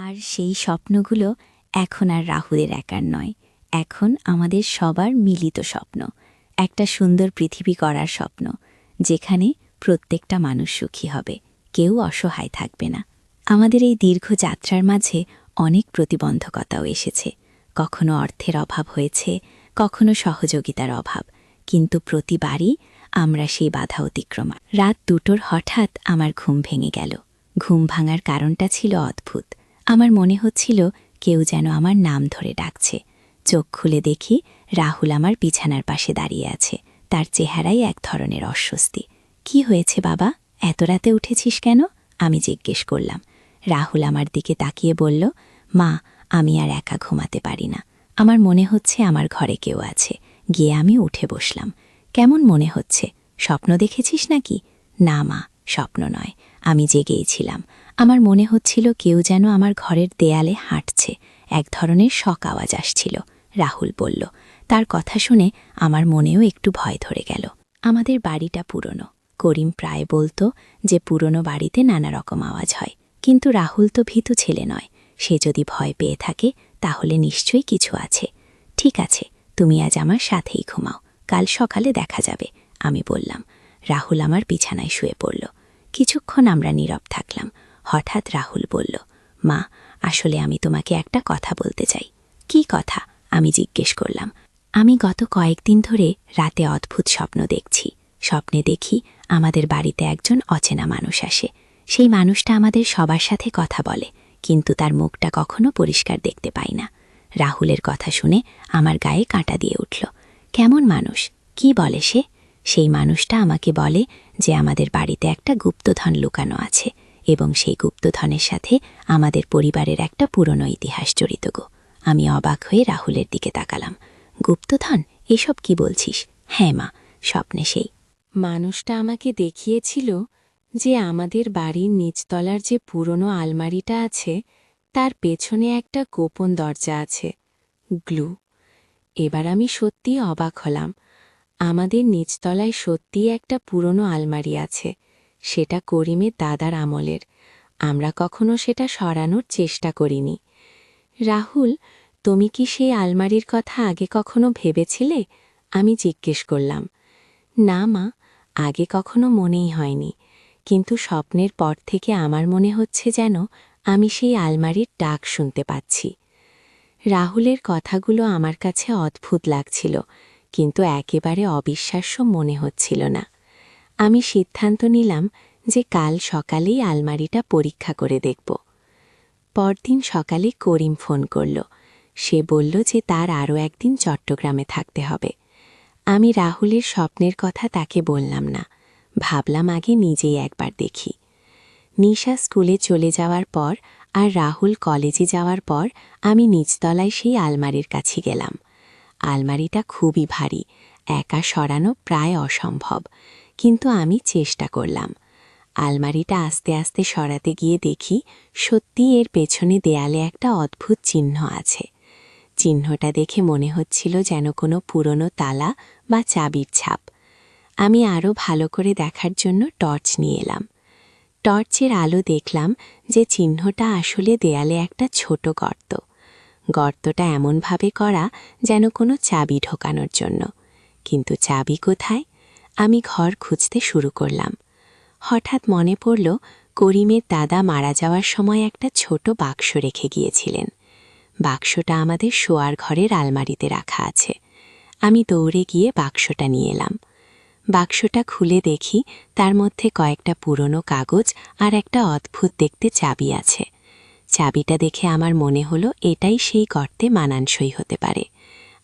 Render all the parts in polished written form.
আর সেই স্বপ্নগুলো এখন আর রাহুলের একার নয়, এখন আমাদের সবার মিলিত স্বপ্ন। একটা সুন্দর পৃথিবী করার স্বপ্ন, যেখানে প্রত্যেকটা মানুষ সুখী হবে, কেউ অসহায় থাকবে না। আমাদের এই দীর্ঘ যাত্রার মাঝে অনেক প্রতিবন্ধকতাও এসেছে। কখনো অর্থের অভাব হয়েছে, কখনো সহযোগিতার অভাব, কিন্তু প্রতিবারই আমরা সেই বাধা অতিক্রম। রাত 2টোর হঠাৎ আমার ঘুম ভেঙে গেল। ঘুম ভাঙার কারণটা ছিল অদ্ভুত। আমার মনে হচ্ছিল কেউ যেন আমার নাম ধরে ডাকছে। চোখ খুলে দেখি রাহুল আমার বিছানার পাশে দাঁড়িয়ে আছে। তার চেহারাই এক ধরনের অস্বস্তি। কি হয়েছে বাবা, এত রাতে উঠেছিস কেন? আমি জিজ্ঞেস করলাম। রাহুল আমার দিকে তাকিয়ে বলল, মা, আমি আর একা ঘুমাতে পারি না। আমার মনে হচ্ছে আমার ঘরে কেউ আছে। গিয়ে আমি উঠে বসলাম। কেমন মনে হচ্ছে? স্বপ্ন দেখেছিস নাকি? না মা, স্বপ্ন নয়, আমি জেগেইছিলাম। আমার মনে হচ্ছিল কেউ যেন আমার ঘরের দেয়ালে হাঁটছে। এক ধরনের শক আওয়াজ আসছিল, রাহুল বলল। তার কথা শুনে আমার মনেও একটু ভয় ধরে গেল। আমাদের বাড়িটা পুরনো। করিম প্রায় বলতো যে পুরনো বাড়িতে নানা রকম আওয়াজ হয়, কিন্তু রাহুল তো ভীতু ছেলে নয়। সে যদি ভয় পেয়ে থাকে তাহলে নিশ্চয়ই কিছু আছে। ঠিক আছে, তুমি আজ আমার সাথেই ঘুমাও, কাল সকালে দেখা যাবে, আমি বললাম। রাহুল আমার বিছানায় শুয়ে পড়ল। কিছুক্ষণ আমরা নীরব থাকলাম। হঠাৎ রাহুল বলল, মা, আসলে আমি তোমাকে একটা কথা বলতে চাই। কি কথা? আমি জিজ্ঞেস করলাম। আমি গত কয়েকদিন ধরে রাতে অদ্ভুত স্বপ্ন দেখছি। স্বপ্নে দেখি আমাদের বাড়িতে একজন অচেনা মানুষ আসে। সেই মানুষটা আমাদের সবার সাথে কথা বলে, কিন্তু তার মুখটা কখনো পরিষ্কার দেখতে পাই না। রাহুলের কথা শুনে আমার গায়ে কাঁটা দিয়ে উঠল। কেমন মানুষ? কি বলে সে? সেই মানুষটা আমাকে বলে যে আমাদের বাড়িতে একটা গুপ্তধন লুকানো আছে, এবং সেই গুপ্তধনের সাথে আমাদের পরিবারের একটা পুরনো ইতিহাস জড়িত গো। আমি অবাক হয়ে রাহুলের দিকে তাকালাম। গুপ্তধন? এসব কি বলছিস? হ্যাঁ মা, স্বপ্নে সেই মানুষটা আমাকে দেখিয়েছিল যে আমাদের বাড়ির নিচতলার যে পুরনো আলমারিটা আছে তার পেছনে একটা গোপন দরজা আছে, গ্লু। এবার আমি সত্যি অবাক হলাম। আমাদের নিচতলায় সত্যি একটা পুরনো আলমারি আছে। সেটা করিমের দাদার আমলের। আমরা কখনো সেটা সরানোর চেষ্টা করিনি। রাহুল, তুমি কি সেই আলমারির কথা আগে কখনো ভেবেছিলে? আমি জিজ্ঞেস করলাম। না মা, আগে কখনো মনেই হয়নি, কিন্তু স্বপ্নের পর থেকে আমার মনে হচ্ছে যেন আমি সেই আলমারির ডাক শুনতে পাচ্ছি। রাহুলের কথাগুলো আমার কাছে অদ্ভুত লাগছিল, কিন্তু একেবারে অবিশ্বাস্য মনে হচ্ছিল না। আমি সিদ্ধান্ত নিলাম যে কাল সকালেই আলমারিটা পরীক্ষা করে দেখব। পরদিন সকালে করিম ফোন করল। সে বলল যে তার আরও একদিন চট্টগ্রামে থাকতে হবে। আমি রাহুলের স্বপ্নের কথা তাকে বললাম না, ভাবলাম আগে নিজেই একবার দেখি। নিশা স্কুলে চলে যাওয়ার পর আর রাহুল কলেজে যাওয়ার পর আমি নিচতলায় সেই আলমারির কাছে গেলাম। আলমারিটা খুবই ভারী, একা সরানো প্রায় অসম্ভব, কিন্তু আমি চেষ্টা করলাম। আলমারিটা আস্তে আস্তে সরাতে গিয়ে দেখি সত্যি এর পেছনে দেয়ালে একটা অদ্ভুত চিহ্ন আছে। চিহ্নটা দেখে মনে হচ্ছিল যেন কোনো পুরনো তালা বা চাবির ছাপ। আমি আরও ভালো করে দেখার জন্য টর্চ নিয়ে এলাম। টর্চের আলো দেখলাম যে চিহ্নটা আসলে দেয়ালে একটা ছোট গর্ত। গর্তটা এমনভাবে করা যেন কোনো চাবি ঢোকানোর জন্য। কিন্তু চাবি কোথায়? আমি ঘর খুঁজতে শুরু করলাম। হঠাৎ মনে পড়ল করিমের দাদা মারা যাওয়ার সময় একটা ছোট বাক্স রেখে গিয়েছিলেন। বাক্সটা আমাদের শোয়ার ঘরের আলমারিতে রাখা আছে। আমি দৌড়ে গিয়ে বাক্সটা নিয়ে এলাম। বাক্সটা খুলে দেখি তার মধ্যে কয়েকটা পুরনো কাগজ আর একটা অদ্ভুত দেখতে চাবি আছে। চাবিটা দেখে আমার মনে হলো এটাই সেই গর্তে মানানসই হতে পারে।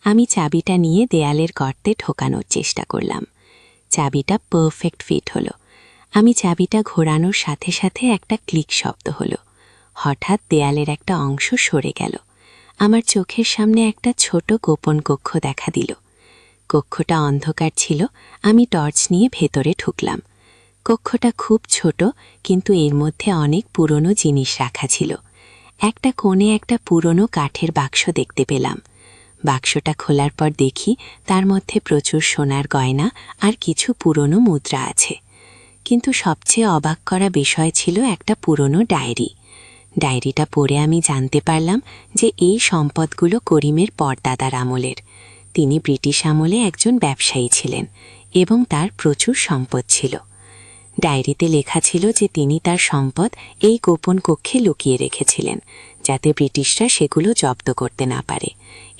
আমি চাবিটা নিয়ে দেয়ালের গর্তে ঢোকানোর চেষ্টা করলাম। চাবিটা পারফেক্ট ফিট হলো। আমি চাবিটা ঘোরানোর সাথে সাথে একটা ক্লিক শব্দ হলো। হঠাৎ দেয়ালের একটা অংশ সরে গেল। আমার চোখের সামনে একটা ছোট গোপন কক্ষ দেখা দিল। কক্ষটা অন্ধকার ছিল। আমি টর্চ নিয়ে ভেতরে ঢুকলাম। কক্ষটা খুব ছোট, কিন্তু এর মধ্যে অনেক পুরনো জিনিস রাখা ছিল। একটা কোণে একটা পুরনো কাঠের বাক্স দেখতে পেলাম। বাক্সটা খোলার পর দেখি তার মধ্যে প্রচুর সোনার গয়না আর কিছু পুরনো মুদ্রা আছে। কিন্তু সবচেয়ে অবাক করা বিষয় ছিল একটা পুরনো ডায়েরি। ডায়েরিটা পড়ে আমি জানতে পারলাম যে এই সম্পদগুলো করিমের পরদাদার আমলের। তিনি ব্রিটিশ আমলে একজন ব্যবসায়ী ছিলেন এবং তার প্রচুর সম্পদ ছিল। ডায়েরিতে লেখা ছিল যে তিনি তার সম্পদ এই গোপন কক্ষে লুকিয়ে রেখেছিলেন, যাতে ব্রিটিশরা সেগুলো জব্দ করতে না পারে,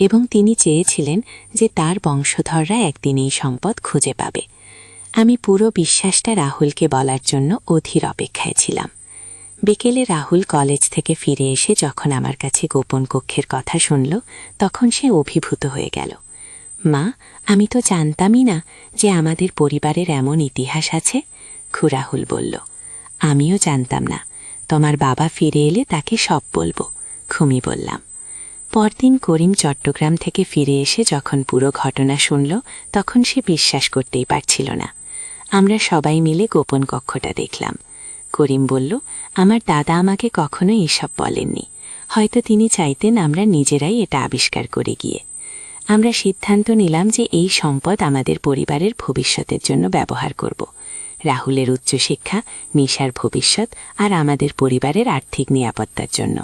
এবং তিনি চেয়েছিলেন যে তার বংশধররা একদিন এই সম্পদ খুঁজে পাবে। আমি পুরো বিশ্বাসটা রাহুলকে বলার জন্য অধীর অপেক্ষায় ছিলাম। বিকেলে রাহুল কলেজ থেকে ফিরে এসে যখন আমার কাছে গোপন কক্ষের কথা শুনল, তখন সে অভিভূত হয়ে গেল। মা, আমি তো জানতামই না যে আমাদের পরিবারের এমন ইতিহাস আছে। রাহুল বলল, আমিও জানতাম না। তোমার বাবা ফিরে এলে তাকে সব বলবো, আমি বললাম। পরদিন করিম চট্টগ্রাম থেকে ফিরে এসে যখন পুরো ঘটনা শুনল, তখন সে বিশ্বাস করতেই পারছিল না। আমরা সবাই মিলে গোপন কক্ষটা দেখলাম। করিম বলল, আমার দাদা আমাকে কখনো এসব বলেননি। হয়তো তিনি চাইতেন আমরা নিজেরাই এটা আবিষ্কার করে গিয়ে। আমরা সিদ্ধান্ত নিলাম যে এই সম্পদ আমাদের পরিবারের ভবিষ্যতের জন্য ব্যবহার করব। রাহুলের উচ্চশিক্ষা, নিশার ভবিষ্যৎ আর আমাদের পরিবারের আর্থিক নিরাপত্তার জন্য।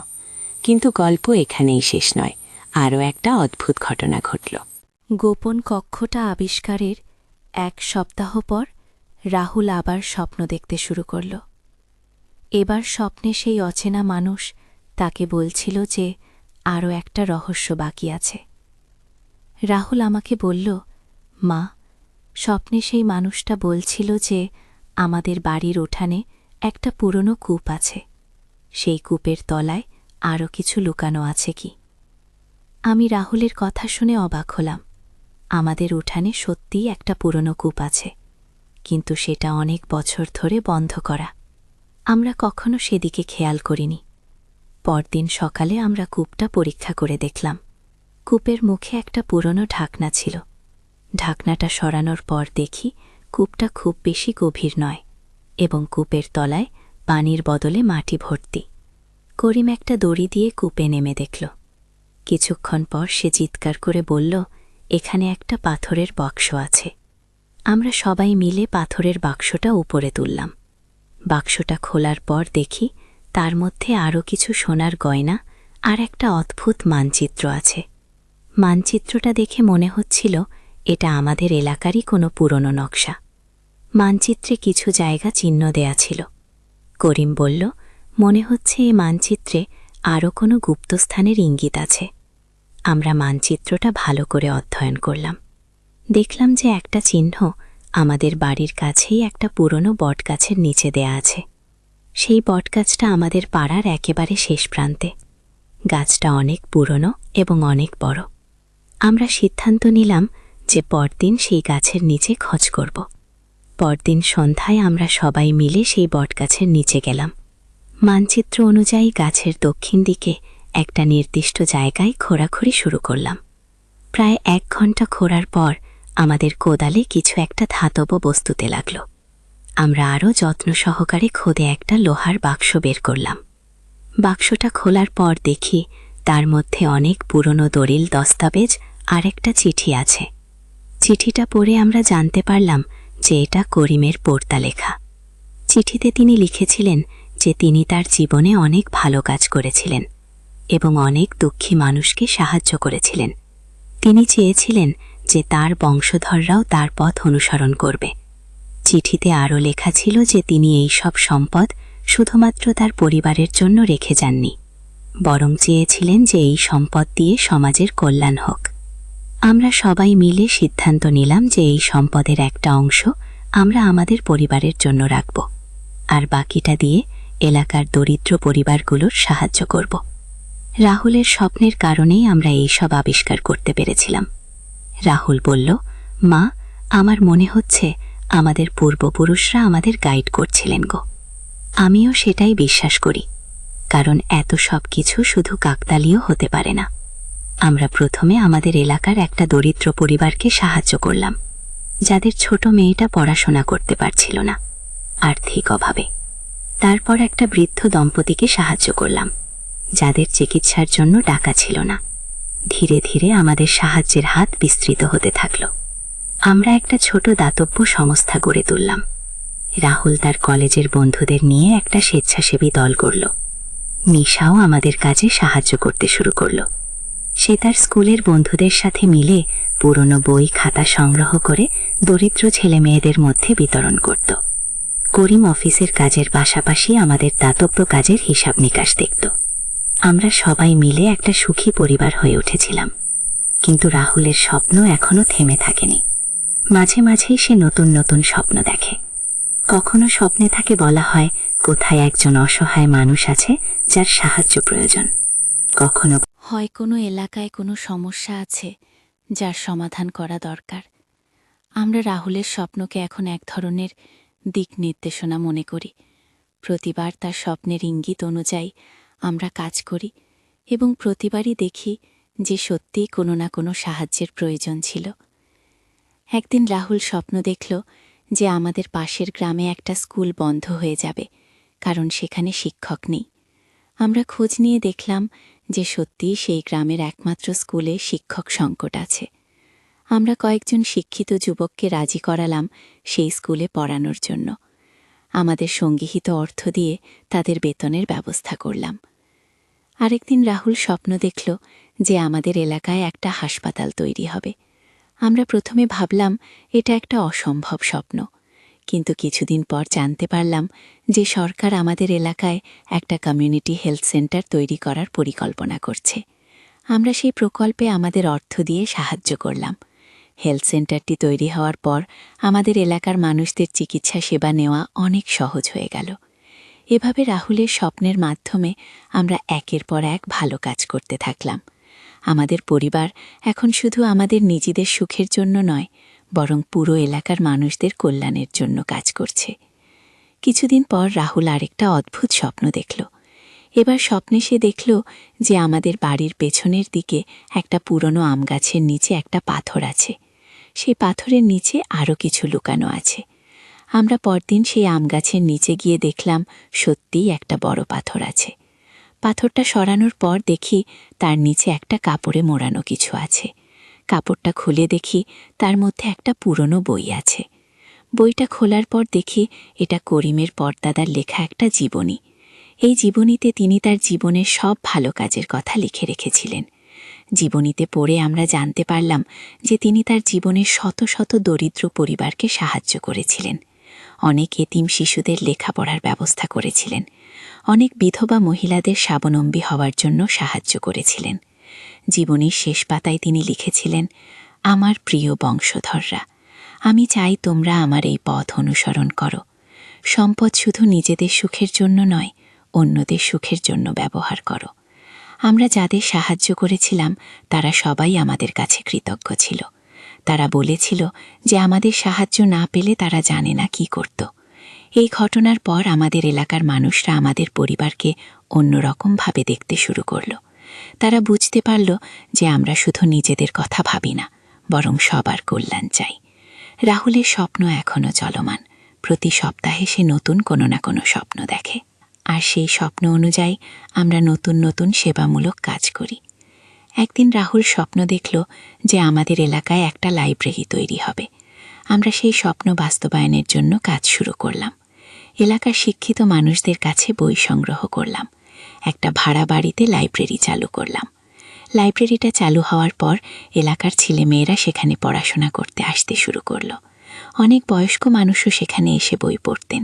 কিন্তু গল্প এখানেই শেষ নয়, আরও একটা অদ্ভুত ঘটনা ঘটল। গোপন কক্ষটা আবিষ্কারের 1 সপ্তাহ পর রাহুল আবার স্বপ্ন দেখতে শুরু করল। এবার স্বপ্নে সেই অচেনা মানুষ তাকে বলছিল যে আরও একটা রহস্য বাকি আছে। রাহুল আমাকে বলল, মা, স্বপ্নে সেই মানুষটা বলছিল যে আমাদের বাড়ির উঠানে একটা পুরনো কূপ আছে। সেই কূপের তলায় আরও কিছু লুকানো আছে কি? আমি রাহুলের কথা শুনে অবাক হলাম। আমাদের উঠানে সত্যিই একটা পুরনো কূপ আছে, কিন্তু সেটা অনেক বছর ধরে বন্ধ করা। আমরা কখনো সেদিকে খেয়াল করিনি। পরদিন সকালে আমরা কূপটা পরীক্ষা করে দেখলাম। কূপের মুখে একটা পুরনো ঢাকনা ছিল। ঢাকনাটা সরানোর পর দেখি কূপটা খুব বেশি গভীর নয় এবং কূপের তলায় পানির বদলে মাটি ভর্তি। করিম একটা দড়ি দিয়ে কূপে নেমে দেখল। কিছুক্ষণ পর সে চিৎকার করে বলল, এখানে একটা পাথরের বাক্স আছে। আমরা সবাই মিলে পাথরের বাক্সটা উপরে তুললাম। বাক্সটা খোলার পর দেখি তার মধ্যে আরও কিছু সোনার গয়না আর একটা অদ্ভুত মানচিত্র আছে। মানচিত্রটা দেখে মনে হচ্ছিল এটা আমাদের এলাকারই কোনো পুরনো নকশা। মানচিত্রে কিছু জায়গা চিহ্ন দেয়া ছিল। করিম বলল, মনে হচ্ছে এই মানচিত্রে আরও কোনো গুপ্তস্থানের ইঙ্গিত আছে। আমরা মানচিত্রটা ভালো করে অধ্যয়ন করলাম। দেখলাম যে একটা চিহ্ন আমাদের বাড়ির কাছেই একটা পুরনো বটগাছের নিচে দেয়া আছে। সেই বটগাছটা আমাদের পাড়ার একেবারে শেষ প্রান্তে। গাছটা অনেক পুরনো এবং অনেক বড়। আমরা সিদ্ধান্ত নিলাম যে পরদিন সেই গাছের নিচে খোঁজ করব। পরদিন সন্ধ্যায় আমরা সবাই মিলে সেই বটগাছের নিচে গেলাম। মানচিত্র অনুযায়ী গাছের দক্ষিণ দিকে একটা নির্দিষ্ট জায়গায় খোঁড়াখুড়ি শুরু করলাম। প্রায় 1 ঘন্টা খোঁড়ার পর আমাদের কোদালে কিছু একটা ধাতব বস্তুতে লাগল। আমরা আরও যত্ন সহকারে খোদে একটা লোহার বাক্স বের করলাম। বাক্সটা খোলার পর দেখি তার মধ্যে অনেক পুরনো দলিল, দস্তাবেজ আর একটা চিঠি আছে। চিঠিটা পড়ে আমরা জানতে পারলাম যে এটা করিমের পড়তা লেখা। চিঠিতে তিনি লিখেছিলেন যে তিনি তার জীবনে অনেক ভালো কাজ করেছিলেন এবং অনেক দুঃখী মানুষকে সাহায্য করেছিলেন। তিনি চেয়েছিলেন যে তার বংশধররাও তার পথ অনুসরণ করবে। চিঠিতে আরও লেখা ছিল যে তিনি এই সব সম্পদ শুধুমাত্র তার পরিবারের জন্য রেখে যাননি, বরং চেয়েছিলেন যে এই সম্পদ দিয়ে সমাজের কল্যাণ হোক। আমরা সবাই মিলে সিদ্ধান্ত নিলাম যে এই সম্পদের একটা অংশ আমরা আমাদের পরিবারের জন্য রাখব, আর বাকিটা দিয়ে এলাকার দরিদ্র পরিবারগুলোর সাহায্য করব। রাহুলের স্বপ্নের কারণেই আমরা এই সব আবিষ্কার করতে পেরেছিলাম। রাহুল বলল, মা, আমার মনে হচ্ছে আমাদের পূর্বপুরুষরা আমাদের গাইড করছিলেন গো। আমিও সেটাই বিশ্বাস করি, কারণ এত সব কিছু শুধু কাকতালীয় হতে পারে না। আমরা প্রথমে আমাদের এলাকার একটা দরিদ্র পরিবারকে সাহায্য করলাম, যাদের ছোট মেয়েটা পড়াশোনা করতে পারছিল না আর্থিক অভাবে। তারপর একটা বৃদ্ধ দম্পতিকে সাহায্য করলাম, যাদের চিকিৎসার জন্য টাকা ছিল না। ধীরে ধীরে আমাদের সাহায্যের হাত বিস্তৃত হতে থাকল। আমরা একটা ছোট দাতব্য সংস্থা গড়ে তুললাম। রাহুল তার কলেজের বন্ধুদের নিয়ে একটা স্বেচ্ছাসেবী দল গড়ল। নিশাও আমাদের কাজে সাহায্য করতে শুরু করলো। সে তার স্কুলের বন্ধুদের সাথে মিলে পুরনো বই খাতা সংগ্রহ করে দরিদ্র ছেলে মেয়েদের মধ্যে বিতরণ করত। করিম অফিসের কাজের পাশাপাশি আমাদের দাতব্য কাজের হিসাব নিকাশ দেখত। আমরা সবাই মিলে একটা সুখী পরিবার হয়ে উঠেছিলাম। কিন্তু রাহুলের স্বপ্ন এখনো থেমে থাকেনি। মাঝে মাঝেই সে নতুন নতুন স্বপ্ন দেখে। কখনো স্বপ্নে থাকে বলা হয় কোথায় একজন অসহায় মানুষ আছে যার সাহায্য প্রয়োজন। কখনো হয় কোনো এলাকায় কোনো সমস্যা আছে যার সমাধান করা দরকার। আমরা রাহুলের স্বপ্নকে এখন এক ধরনের দিক নির্দেশনা মনে করি। প্রতিবার তার স্বপ্নের ইঙ্গিত অনুযায়ী আমরা কাজ করি এবং প্রতিবারই দেখি যে সত্যিই কোনো না কোনো সাহায্যের প্রয়োজন ছিল। একদিন রাহুল স্বপ্ন দেখল যে আমাদের পাশের গ্রামে একটা স্কুল বন্ধ হয়ে যাবে, কারণ সেখানে শিক্ষক নেই। আমরা খোঁজ নিয়ে দেখলাম যে সত্যিই সেই গ্রামের একমাত্র স্কুলে শিক্ষক সংকট আছে। আমরা কয়েকজন শিক্ষিত যুবককে রাজি করালাম সেই স্কুলে পড়ানোর জন্য। আমাদের সঙ্গীহিত অর্থ দিয়ে তাদের বেতনের ব্যবস্থা করলাম। আরেকদিন রাহুল স্বপ্ন দেখল যে আমাদের এলাকায় একটা হাসপাতাল তৈরি হবে। আমরা প্রথমে ভাবলাম এটা একটা অসম্ভব স্বপ্ন, কিন্তু কিছুদিন পর জানতে পারলাম যে সরকার আমাদের এলাকায় একটা কমিউনিটি হেলথ সেন্টার তৈরি করার পরিকল্পনা করছে। আমরা সেই প্রকল্পে আমাদের অর্থ দিয়ে সাহায্য করলাম। হেলথ সেন্টারটি তৈরি হওয়ার পর আমাদের এলাকার মানুষদের চিকিৎসা সেবা নেওয়া অনেক সহজ হয়ে গেল। এভাবে রাহুলের স্বপ্নের মাধ্যমে আমরা একের পর এক ভালো কাজ করতে থাকলাম। আমাদের পরিবার এখন শুধু আমাদের নিজেদের সুখের জন্য নয়, বরং পুরো এলাকার মানুষদের কল্যাণের জন্য কাজ করছে। কিছুদিন পর রাহুল আরেকটা অদ্ভুত স্বপ্ন দেখল। এবার স্বপ্নে সে দেখল যে আমাদের বাড়ির পেছনের দিকে একটা পুরনো আম গাছের নিচে একটা পাথর আছে। সেই পাথরের নিচে আরও কিছু লুকানো আছে। আমরা পরদিন সেই আম গাছের নিচে গিয়ে দেখলাম সত্যিই একটা বড় পাথর আছে। পাথরটা সরানোর পর দেখি তার নিচে একটা কাপড়ে মোড়ানো কিছু আছে। কাপড়টা খুলে দেখি তার মধ্যে একটা পুরনো বই আছে। বইটা খোলার পর দেখি এটা করিমের পরদাদার লেখা একটা জীবনী। এই জীবনীতে তিনি তার জীবনের সব ভালো কাজের কথা লিখে রেখেছিলেন। জীবনীতে পড়ে আমরা জানতে পারলাম যে তিনি তার জীবনের শত শত দরিদ্র পরিবারকে সাহায্য করেছিলেন। অনেক এতিম শিশুদের লেখাপড়ার ব্যবস্থা করেছিলেন। অনেক বিধবা মহিলাদের স্বাবলম্বী হওয়ার জন্য সাহায্য করেছিলেন। জীবনীর শেষ পাতায় তিনি লিখেছিলেন, আমার প্রিয় বংশধররা, আমি চাই তোমরা আমার এই পথ অনুসরণ করো। সম্পদ শুধু নিজেদের সুখের জন্য নয়, অন্যদের সুখের জন্য ব্যবহার করো। আমরা যাদের সাহায্য করেছিলাম তারা সবাই আমাদের কাছে কৃতজ্ঞ ছিল। তারা বলেছিল যে আমাদের সাহায্য না পেলে তারা জানে না কি করত। এই ঘটনার পর আমাদের এলাকার মানুষরা আমাদের পরিবারকে অন্যরকমভাবে দেখতে শুরু করল। তারা বুঝতে পারল যে আমরা শুধু নিজেদের কথা ভাবি না, বরং সবার কল্যাণ চাই। রাহুলের স্বপ্ন এখনও চলমান। প্রতি সপ্তাহে সে নতুন কোনো না কোনো স্বপ্ন দেখে, আর সেই স্বপ্ন অনুযায়ী আমরা নতুন নতুন সেবামূলক কাজ করি। একদিন রাহুল স্বপ্ন দেখল যে আমাদের এলাকায় একটা লাইব্রেরি তৈরি হবে। আমরা সেই স্বপ্ন বাস্তবায়নের জন্য কাজ শুরু করলাম। এলাকার শিক্ষিত মানুষদের কাছে বই সংগ্রহ করলাম। একটা ভাড়া বাড়িতে লাইব্রেরি চালু করলাম। লাইব্রেরিটা চালু হওয়ার পর এলাকার ছেলেমেয়েরা সেখানে পড়াশোনা করতে আসতে শুরু করল। অনেক বয়স্ক মানুষও সেখানে এসে বই পড়তেন।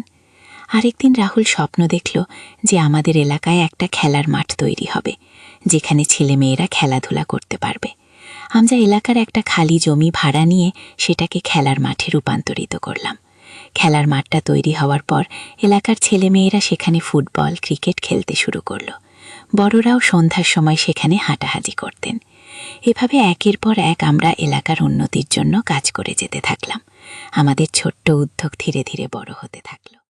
আরেকদিন রাহুল স্বপ্ন দেখল যে আমাদের এলাকায় একটা খেলার মাঠ তৈরি হবে, যেখানে ছেলেমেয়েরা খেলাধুলা করতে পারবে। আমরা এলাকার একটা খালি জমি ভাড়া নিয়ে সেটাকে খেলার মাঠে রূপান্তরিত করলাম। খেলার মাঠটা তৈরি হওয়ার পর এলাকার ছেলেমেয়েরা সেখানে ফুটবল, ক্রিকেট খেলতে শুরু করল। বড়রাও সন্ধ্যার সময় সেখানে হাঁটাহাঁটি করতেন। এভাবে একের পর এক আমরা এলাকার উন্নতির জন্য কাজ করে যেতে থাকলাম। আমাদের ছোট্ট উদ্যোগ ধীরে ধীরে বড় হতে থাকল।